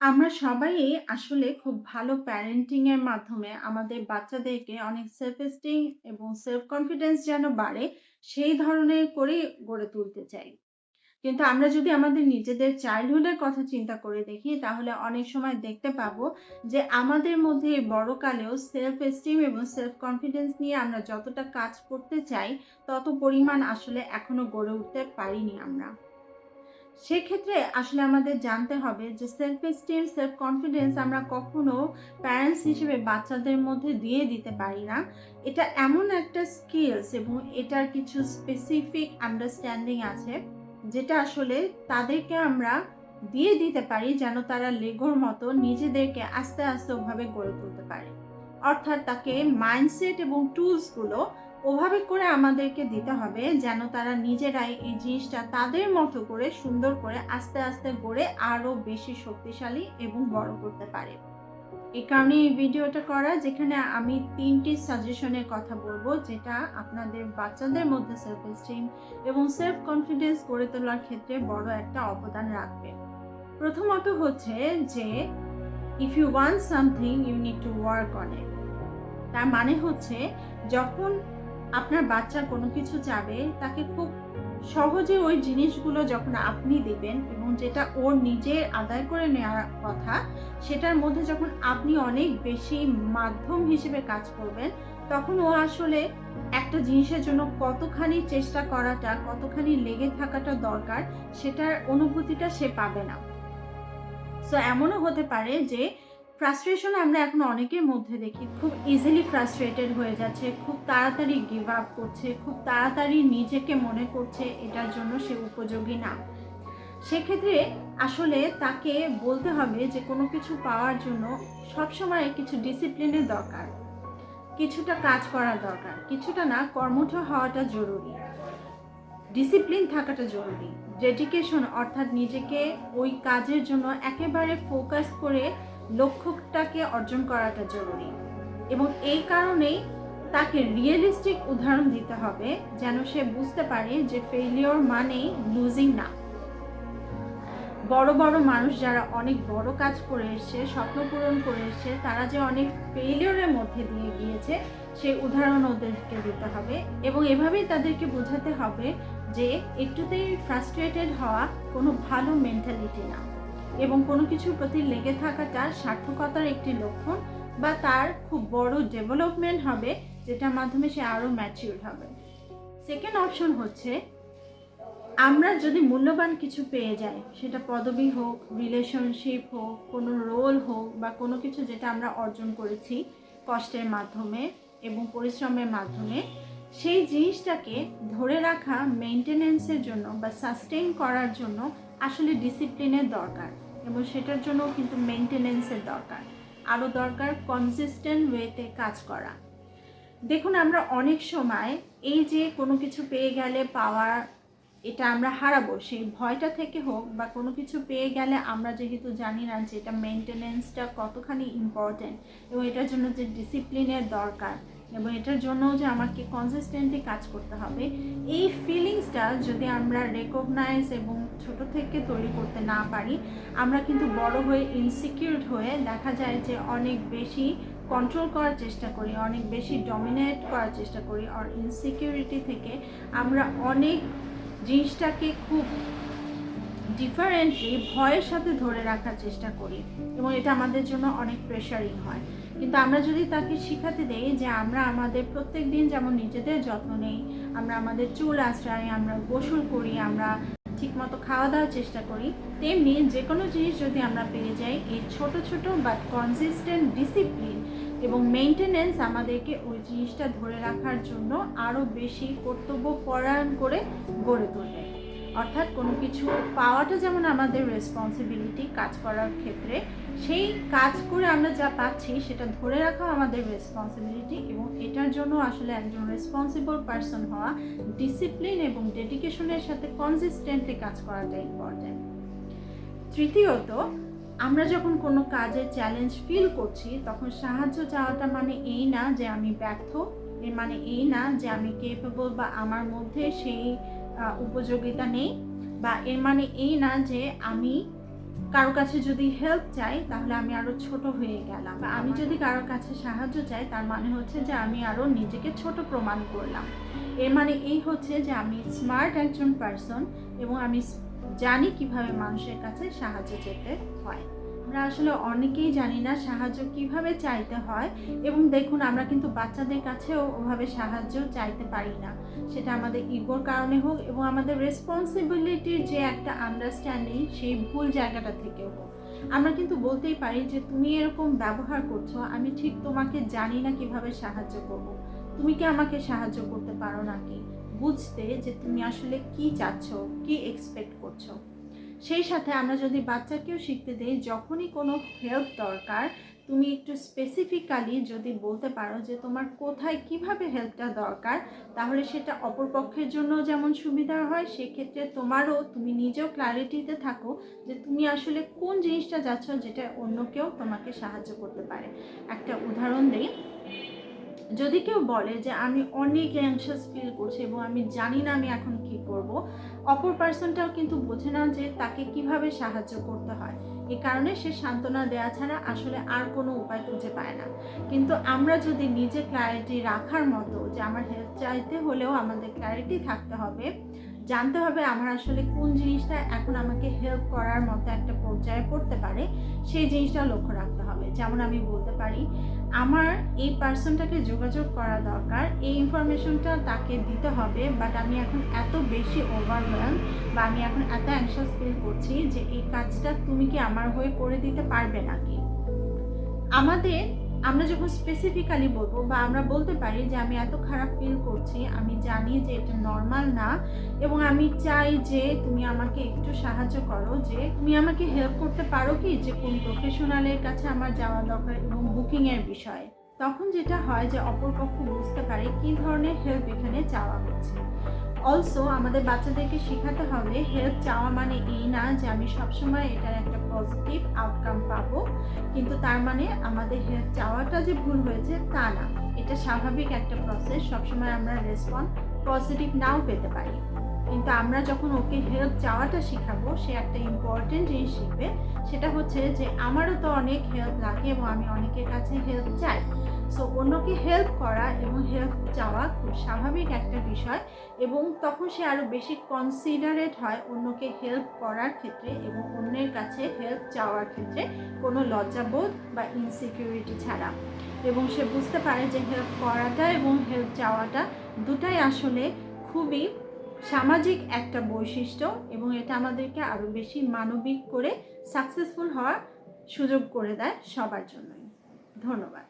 আমরা সবাই আসলে খুব ভালো প্যারেন্টিং এর মাধ্যমে আমাদের বাচ্চাদেরকে অনেক সেলফ এস্টিম এবং সেলফ কনফিডেন্স যেন বাড়ে সেই ধরনের করে গড়ে তুলতে চাই। কিন্তু আমরা যদি আমাদের নিজেদের চাইল্ডহুড এর কথা চিন্তা করে দেখি তাহলে অনেক সময় দেখতে পাবো যে আমাদের মধ্যে এই বড়কালেও সেলফ এস্টিম এবং সেলফ কনফিডেন্স নিয়ে আমরা যতটা কাজ করতে চাই তত পরিমাণ আসলে এখনো গড়ে উঠতে পারিনি আমরা। সেক্ষেত্রে আসলে আমাদের জানতে হবে যে সেলফ এস্টিম, সেলফ কনফিডেন্স আমরা কখনো প্যারেন্টস হিসেবে বাচ্চাদের মধ্যে দিয়ে দিতে পারি না। এটা এমন একটা স্কিলস এবং এটার কিছু স্পেসিফিক আন্ডারস্ট্যান্ডিং আছে, যেটা আসলে তাদেরকে আমরা দিয়ে দিতে পারি যেন তারা লেগোর মতো নিজেদেরকে আস্তে, আস্তে ওভাবে গড়ে তুলতে পারে। অর্থাৎ তাকে মাইন্ডসেট এবং টুলস গুলো ওভাবে করে আমাদেরকে দিতে হবে যেন তারা নিজেরাই এই জিনিসটা তাদের মতো করে সুন্দর করে আস্তে আস্তে গড়ে আরো বেশি শক্তিশালী এবং বড় করতে পারে। এই কারণে এই ভিডিওটা করা, যেখানে আমি ৩টি সাজেশনের কথা বলবো যেটা আপনাদের বাচ্চাদের মধ্যে সেলফ এস্টিম এবং সেলফ কনফিডেন্স গড়ে তোলার ক্ষেত্রে বড় একটা অবদান রাখবে। প্রথমত হচ্ছে যে if you want something you need to work on it. তার মানে হচ্ছে যখন আপনার বাচ্চা কোনো কিছু চাবে তাকে খুব সহজে ওই জিনিসগুলো যখন আপনি দিবেন এবং যেটা ওর নিজের আদায় করে নেওয়ার কথা সেটার মধ্যে যখন আপনি অনেক বেশি মাধ্যম হিসেবে কাজ করবেন, তখন ও আসলে একটা জিনিসের জন্য কতখানি চেষ্টা করাটা, কতখানি লেগে থাকাটা দরকার সেটার অনুভূতিটা সে পাবে না। সো এমনও হতে পারে যে ফ্রাস্ট্রেশন আমরা এখন অনেকের মধ্যে দেখি, খুব ইজিলি ফ্রাস্ট্রেটেড হয়ে যাচ্ছে, খুব তাড়াতাড়ি গিভ আপ করছে, খুব তাড়াতাড়ি নিজেকে মনে করছে এটার জন্য সে উপযোগী না। সেক্ষেত্রে আসলে তাকে বলতে হবে যে কোনো কিছু পাওয়ার জন্য সবসময় কিছু ডিসিপ্লিনের দরকার, কিছুটা কাজ করার দরকার, কিছুটা না কর্মঠ হওয়াটা জরুরি, ডিসিপ্লিন থাকাটা জরুরি, ডেডিকেশন অর্থাৎ নিজেকে ওই কাজের জন্য একেবারে ফোকাস করে লক্ষ্যটাকে অর্জন করাটা জরুরি। এবং এই কারণেই তাকে রিয়েলিস্টিক উদাহরণ দিতে হবে যেন সে বুঝতে পারে যে ফেইলিওর মানেই লুজিং না। বড় বড় মানুষ যারা অনেক বড় কাজ করে এসছে, স্বপ্ন পূরণ করে এসছে, তারা যে অনেক ফেইলিওরের মধ্যে দিয়ে গিয়েছে সেই উদাহরণ ওদেরকে দিতে হবে এবং এভাবেই তাদেরকে বোঝাতে হবে যে একটুতেই ফ্রাস্ট্রেটেড হওয়া কোনো ভালো মেন্টালিটি না এবং কোনো কিছুর প্রতি লেগে থাকাটা সার্থকতার একটি লক্ষণ বা তার খুব বড় ডেভেলপমেন্ট হবে, যেটার মাধ্যমে সে আরও ম্যাচিউর হবে। সেকেন্ড অপশন হচ্ছে আমরা যদি মূল্যবান কিছু পেয়ে যাই, সেটা পদবি হোক, রিলেশনশিপ হোক, কোনো রোল হোক বা কোনো কিছু যেটা আমরা অর্জন করেছি কষ্টের মাধ্যমে এবং পরিশ্রমের মাধ্যমে, সেই জিনিসটাকে ধরে রাখা মেনটেনেন্সের জন্য বা সাস্টেইন করার জন্য আসলে ডিসিপ্লিনের দরকার এবং সেটার জন্য কিন্তু মেনটেনেন্সের দরকার, আরও দরকার কনসিস্টেন্ট ওয়েতে কাজ করা। দেখুন, আমরা অনেক সময় এই যে কোনো কিছু পেয়ে গেলে পাওয়ার এটা আমরা হারাবো সেই ভয়টা থেকে হোক বা কোনো কিছু পেয়ে গেলে আমরা যেহেতু জানি না যে এটা মেনটেনেন্সটা কতখানি ইম্পর্টেন্ট এবং এটার জন্য যে ডিসিপ্লিনের দরকার এবং এটার জন্য যে আমাকে কনসিস্টেন্টলি কাজ করতে হবে, এই ফিলিংসটা যদি আমরা রেকগনাইজ এবং ছোট থেকে তৈরি করতে না পারি, আমরা কিন্তু বড় হয়ে ইনসিকিউর হয়ে দেখা যায় যে অনেক বেশি কন্ট্রোল করার চেষ্টা করি, অনেক বেশি ডমিনেট করার চেষ্টা করি, আর ইনসিকিউরিটি থেকে আমরা অনেক জিনিসটাকে খুব ডিফারেন্টলি ভয়ের সাথে ধরে রাখার চেষ্টা করি এবং এটা আমাদের জন্য অনেক প্রেশারিং হয়। কিন্তু আমরা যদি তাকে শেখাতে দেই যে আমরা আমাদের প্রত্যেক দিন যেমন নিজেদের যত্ন নেই, আমরা আমাদের চুল আঁচড়াই, আমরা গোসল করি, আমরা ঠিকমতো খাওয়া দাওয়ার চেষ্টা করি, তেমনি যে কোনো জিনিস যদি আমরা পেয়ে যাই, এই ছোট ছোট বাট কনসিস্টেন্ট ডিসিপ্লিন এবং মেনটেনেন্স আমাদেরকে ওই জিনিসটা ধরে রাখার জন্য আরও বেশি কর্তব্যপরায়ণ করে গড়ে তোলে। অর্থাৎ কোনো কিছু পাওয়াটা যেমন আমাদের রেসপন্সিবিলিটি কাজ করার ক্ষেত্রে, সেই কাজ করে আমরা যা পাচ্ছি সেটা ধরে রাখা আমাদের রেসপন্সিবিলিটি এবং এটার জন্য আসলে একজন রেসপন্সিবল পারসন হওয়া, ডিসিপ্লিন এবং ডেডিকেশনের সাথে কনসিস্টেন্টলি কাজ করাটা ইম্পর্টেন্ট। তৃতীয়ত, আমরা যখন কোনো কাজের চ্যালেঞ্জ ফিল করছি তখন সাহায্য চাওয়াটা মানে এই না যে আমি ব্যর্থ, এর মানে এই না যে আমি কেপেবল বা আমার মধ্যে সেই উপযোগিতা নেই, বা এর মানে এই না যে আমি কারো কাছে যদি হেল্প চাই তাহলে আমি আরো ছোট হয়ে গেলাম, বা আমি যদি কারোর কাছে সাহায্য চাই তার মানে হচ্ছে যে আমি আরো নিজেকে ছোট প্রমাণ করলাম। এর মানে এই হচ্ছে যে আমি স্মার্ট একজন পার্সন এবং আমি জানি কিভাবে মানুষের কাছে সাহায্য চেতে হয়। আমরা আসলে অনেকেই জানি না সাহায্য কিভাবে চাইতে হয়, এবং দেখুন আমরা কিন্তু বাচ্চাদের কাছেও ওভাবে সাহায্য চাইতে পারি না, সেটা আমাদের ইগোর কারণে হোক এবং আমাদের রেসপন্সিবিলিটির যে একটা আন্ডারস্ট্যান্ডিং সেই ভুল জায়গাটা থেকেও হোক। আমরা কিন্তু বলতেই পারি যে তুমি এরকম ব্যবহার করছো, আমি ঠিক তোমাকে জানি না কিভাবে সাহায্য করব, তুমি কি আমাকে সাহায্য করতে পারো নাকি, বুঝতে যে তুমি আসলে কি চাচ্ছ, কি এক্সপেক্ট করছো। সেই সাথে আমরা যদি বাচ্চাকেও শিখতে দিই যখনই কোনো হেল্প দরকার তুমি একটু স্পেসিফিক্যালি যদি বলতে পারো যে তোমার কোথায় কিভাবে হেল্পটা দরকার, তাহলে সেটা অপর পক্ষের জন্য যেমন সুবিধা হয়, সেক্ষেত্রে তোমারও, তুমি নিজেও ক্ল্যারিটিতে থাকো যে তুমি আসলে কোন জিনিসটা যাচ্ছ যেটা অন্য কেউ তোমাকে সাহায্য করতে পারে। একটা উদাহরণ দিই, যদি কেউ বলে যে আমি অনেক অ্যাংশাস ফিল করছি এবং আমি জানি না আমি এখন কি করব, অপর পার্সনটাও কিন্তু বোঝে না যে তাকে কিভাবে সাহায্য করতে হয়। এই কারণে সে সান্ত্বনা দেওয়া ছাড়া আসলে আর কোনো উপায় খুঁজে পায় না। কিন্তু আমরা যদি নিজে ক্ল্যারিটি রাখার মতো, যে আমার হেল্প চাইতে হলেও আমাদের ক্ল্যারিটি থাকতে হবে, জানতে হবে আমার আসলে কোন জিনিসটা এখন আমাকে হেল্প করার মতো একটা পর্যায়ে পড়তে পারে, সেই জিনিসটা লক্ষ্য রাখতে হবে। যেমন আমি বলতে পারি আমার এই পার্সনটাকে যোগাযোগ করা দরকার, এই ইনফরমেশনটা তাকে দিতে হবে, বাট আমি এখন এত বেশি ওভারওয়েলম বা আমি এখন এত অ্যাংশাস ফিল করছি যে এই কাজটা তুমি কি আমার হয়ে করে দিতে পারবে নাকি। আমরা যখন স্পেসিফিক্যালি বলবো বা আমরা বলতে পারি যে আমি এত খারাপ ফিল করছি, আমি জানি যে এটা নর্মাল না এবং আমি চাই যে তুমি আমাকে একটু সাহায্য করো, যে তুমি আমাকে হেল্প করতে পারো কি যে কোন প্রফেশনালের কাছে আমার যাওয়া দরকার এবং বুকিংয়ের বিষয়ে। তখন যেটা হয় যে অপরপক্ষ বুঝতে পারে কি ধরনের হেল্প এখানে চাওয়া হচ্ছে। অলসো আমাদের বাচ্চাদেরকে শেখাতে হবে হেল্প চাওয়া মানে এই না যে আমি সবসময় এটার একটা পজিটিভ আউটকাম পাবো, কিন্তু তার মানে আমাদের হেল্প চাওয়াটা যে ভুল হয়েছে তা না। এটা স্বাভাবিক একটা প্রসেস, সবসময় আমরা রেসপন্স পজিটিভ নাও পেতে পারি, কিন্তু আমরা যখন ওকে হেল্প চাওয়াটা শেখাবো সে একটা ইম্পর্টেন্ট জিনিস শিখবে, সেটা হচ্ছে যে আমারও তো অনেক হেল্প লাগে এবং আমি অনেকের কাছে হেল্প চাই। সো অন্যকে হেল্প করা এবং হেল্প চাওয়া খুব স্বাভাবিক একটা বিষয়, এবং তখন সে আরও বেশি কনসিডারেট হয় অন্যকে হেল্প করার ক্ষেত্রে এবং অন্যের কাছে হেল্প চাওয়ার ক্ষেত্রে কোনো লজ্জাবোধ বা ইনসিকিউরিটি ছাড়া, এবং সে বুঝতে পারে যে হেল্প করাটা এবং হেল্প চাওয়াটা দুটাই আসলে খুবই সামাজিক একটা বৈশিষ্ট্য, এবং এটা আমাদেরকে আরও বেশি মানবিক করে সাকসেসফুল হওয়ার সুযোগ করে দেয় সবার জন্যই। ধন্যবাদ।